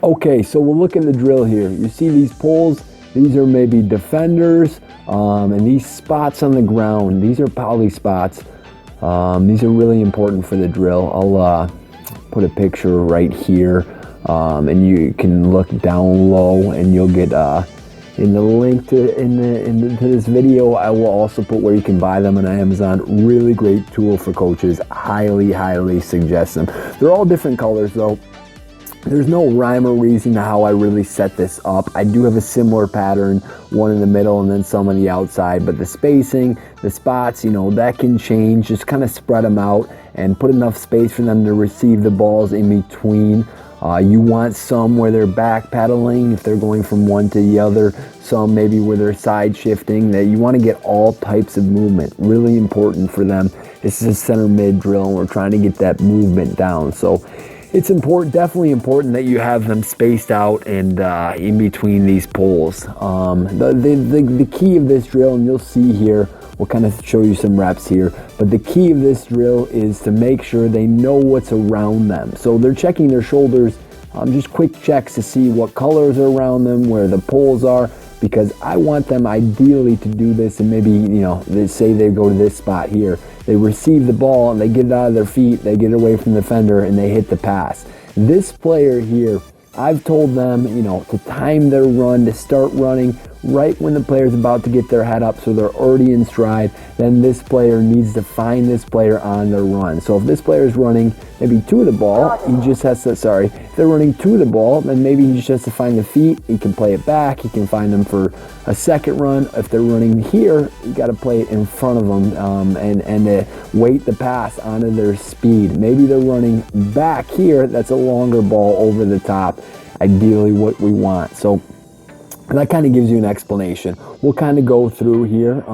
Okay, so we'll look at the drill here. You see these poles? These are maybe defenders, and these spots on the ground, these are poly spots. These are really important for the drill. I'll put a picture right here, and you can look down low, and you'll get in the link to this video. I will also put where you can buy them on Amazon. Really great tool for coaches. Highly suggest them. They're all different colors though. There's no rhyme or reason to how I really set this up. I do have a similar pattern, one in the middle and then some on the outside, but the spacing, the spots, you know, that can change. Just kind of spread them out and put enough space for them to receive the balls in between. You want some where they're back pedaling if they're going from one to the other, some maybe where they're side shifting. That you want to get all types of movement. Really important for them. This is a center mid drill and we're trying to get that movement down. So it's important, definitely important that you have them spaced out and in between these poles. The key of this drill, and you'll see here, we'll kind of show you some reps here, but the key of this drill is to make sure they know what's around them. So they're checking their shoulders, just quick checks to see what colors are around them, where the poles are, because I want them ideally to do this, and maybe, you know, they say they go to this spot here. They receive the ball and they get it out of their feet, they get away from the defender and they hit the pass. This player here, I've told them, you know, to time their run, to start running right when the player's about to get their head up so they're already in stride. Then this player needs to find this player on their run. So if this player is running maybe to the ball, he just has to, if they're running to the ball, then maybe he just has to find the feet. He can play it back. He can find them for a second run. If they're running here, you got to play it in front of them and weight the pass onto their speed. Maybe they're running back here. That's a longer ball over the top. Ideally what we want. So that kind of gives you an explanation. We'll kind of go through here.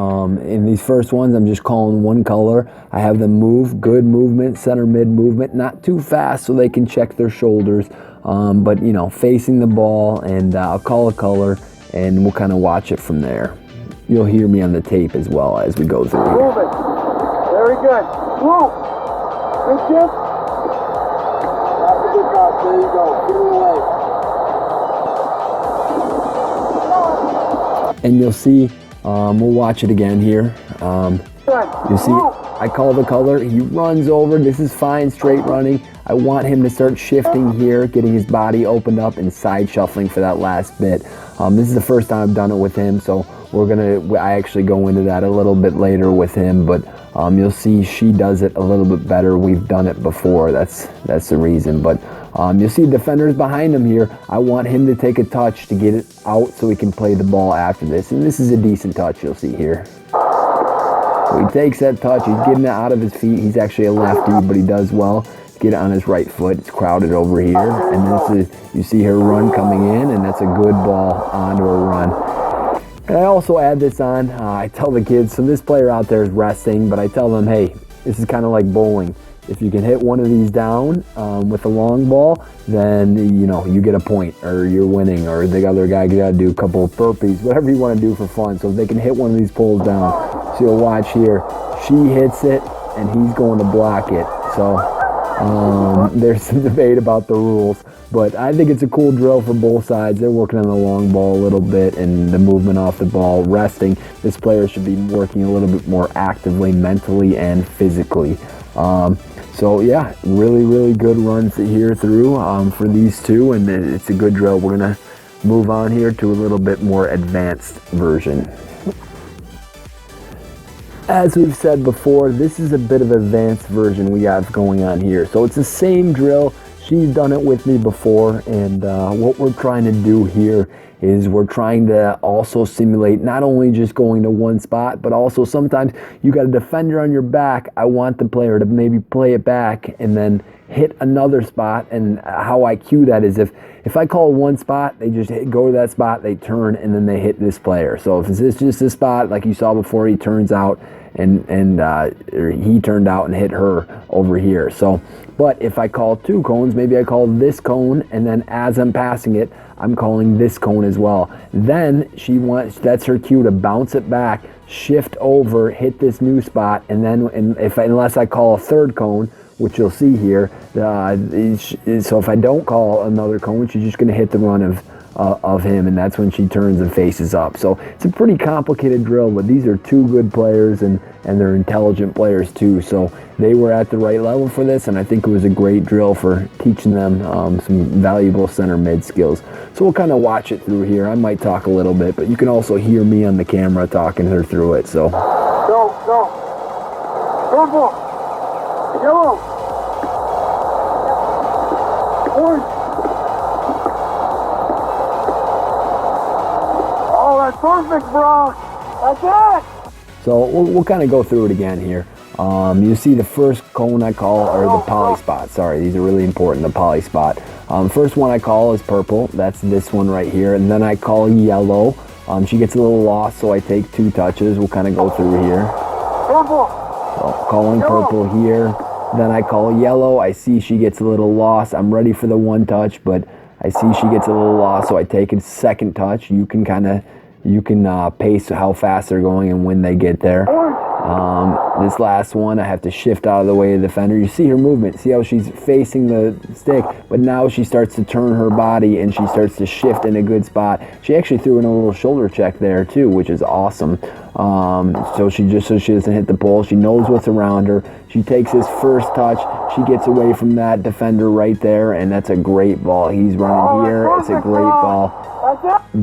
In these first ones, I'm just calling one color. I have them move, good movement, center mid movement, not too fast so they can check their shoulders, but you know, facing the ball, and I'll call a color and we'll kind of watch it from there. You'll hear me on the tape as well as we go through. Move it. Very good. Move. Good chip. That's a good pass. There you go. Get it away. And you'll see, we'll watch it again here. You see, I call the color, he runs over, this is fine, straight running. I want him to start shifting here, getting his body opened up and side shuffling for that last bit. This is the first time I've done it with him, so I actually go into that a little bit later with him, but you'll see she does it a little bit better. We've done it before, that's the reason. But you'll see defenders behind him here. I want him to take a touch to get it out so he can play the ball after this. And this is a decent touch, you'll see here. So he takes that touch, he's getting it out of his feet. He's actually a lefty, but he does well. Get it on his right foot. It's crowded over here. And this is, you see her run coming in, and that's a good ball onto a run. And I also add this on. I tell the kids, so this player out there is resting, but I tell them, hey, this is kind of like bowling. If you can hit one of these down with a long ball, then you know you get a point, or you're winning, or the other guy got to do a couple of burpees, whatever you want to do for fun. So if they can hit one of these poles down, so you'll watch here, she hits it and he's going to block it. So there's some debate about the rules, but I think it's a cool drill for both sides. They're working on the long ball a little bit and the movement off the ball, resting. This player should be working a little bit more actively, mentally and physically. So yeah, really good runs here through for these two, and it's a good drill. We're gonna move on here to a little bit more advanced version. As we've said before, this is a bit of advanced version we have going on here. So it's the same drill. She's done it with me before, and what we're trying to do here is we're trying to also simulate not only just going to one spot, but also sometimes you got a defender on your back. I want the player to maybe play it back and then hit another spot. And how I cue that is if I call one spot, they just go to that spot, they turn, and then they hit this player. So if it's just this spot, like you saw before, he turns out and he turned out and hit her over here. So, but if I call two cones, maybe I call this cone, and then as I'm passing it, I'm calling this cone as well. Then that's her cue to bounce it back, shift over, hit this new spot, and then unless I call a third cone, which you'll see here. So if I don't call another cone, she's just going to hit the run of him, and that's when she turns and faces up. So it's a pretty complicated drill, but these are two good players, and they're intelligent players too. So they were at the right level for this, and I think it was a great drill for teaching them some valuable center mid skills. So we'll kind of watch it through here. I might talk a little bit, but you can also hear me on the camera talking her through it. So Go. Purple. Yellow. Orange. Oh, that's perfect, bro. That's it. So we'll kind of go through it again here. You see the first cone I call, or the poly spot. Sorry, these are really important, the poly spot. First one I call is purple. That's this one right here. And then I call yellow. She gets a little lost, so I take 2 touches. We'll kind of go through here. Purple. So calling purple here. Then I call yellow. I see she gets a little lost. I'm ready for the 1 touch, but I see she gets a little lost, so I take a 2nd touch. You can pace how fast they're going and when they get there. This last one, I have to shift out of the way of the defender. You see her movement. See how she's facing the stick, but now she starts to turn her body and she starts to shift in a good spot. She actually threw in a little shoulder check there too, which is awesome. So she doesn't hit the pole. She knows what's around her. She takes his first touch. She gets away from that defender right there, and that's a great ball. He's running here. It's a great ball.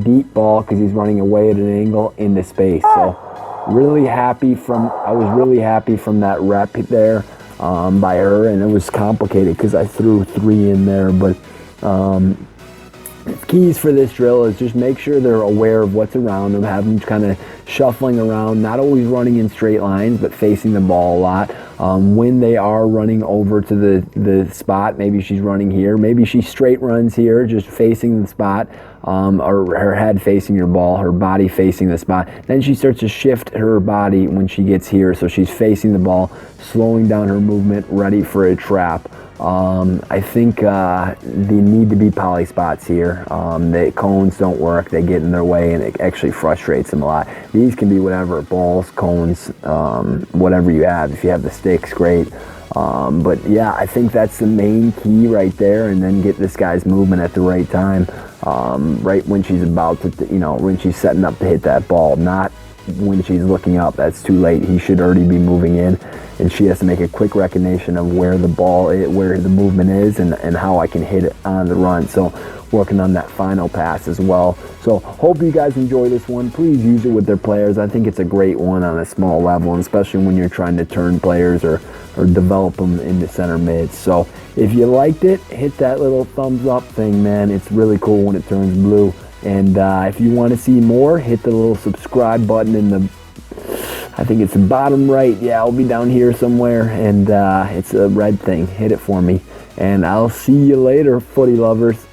Deep ball because he's running away at an angle into space. So I was really happy from that rep there by her, and it was complicated because I threw 3 in there. But keys for this drill is just make sure they're aware of what's around them, have them kind of shuffling around, not always running in straight lines, but facing the ball a lot. When they are running over to the spot, maybe she's running here, maybe she straight runs here, just facing the spot, or her head facing your ball, her body facing the spot. Then she starts to shift her body when she gets here, so she's facing the ball, slowing down her movement, ready for a trap. I think they need to be poly spots here. The cones don't work, they get in their way, and it actually frustrates them a lot. These can be whatever, balls, cones, whatever you have. If you have the sticks, great. But yeah, I think that's the main key right there, and then get this guy's movement at the right time, right when she's about to, when she's setting up to hit that ball, not when she's looking up. That's too late. He should already be moving in, and she has to make a quick recognition of where the ball is, where the movement is, and how I can hit it on the run. So working on that final pass as well. So hope you guys enjoy this one. Please use it with their players. I think it's a great one on a small level, and especially when you're trying to turn players or develop them into center mids. So if you liked it, hit that little thumbs up thing, man. It's really cool when it turns blue. And if you want to see more, hit the little subscribe button in the, I think it's the bottom right. Yeah, I'll be down here somewhere, and it's a red thing. Hit it for me, and I'll see you later, footy lovers.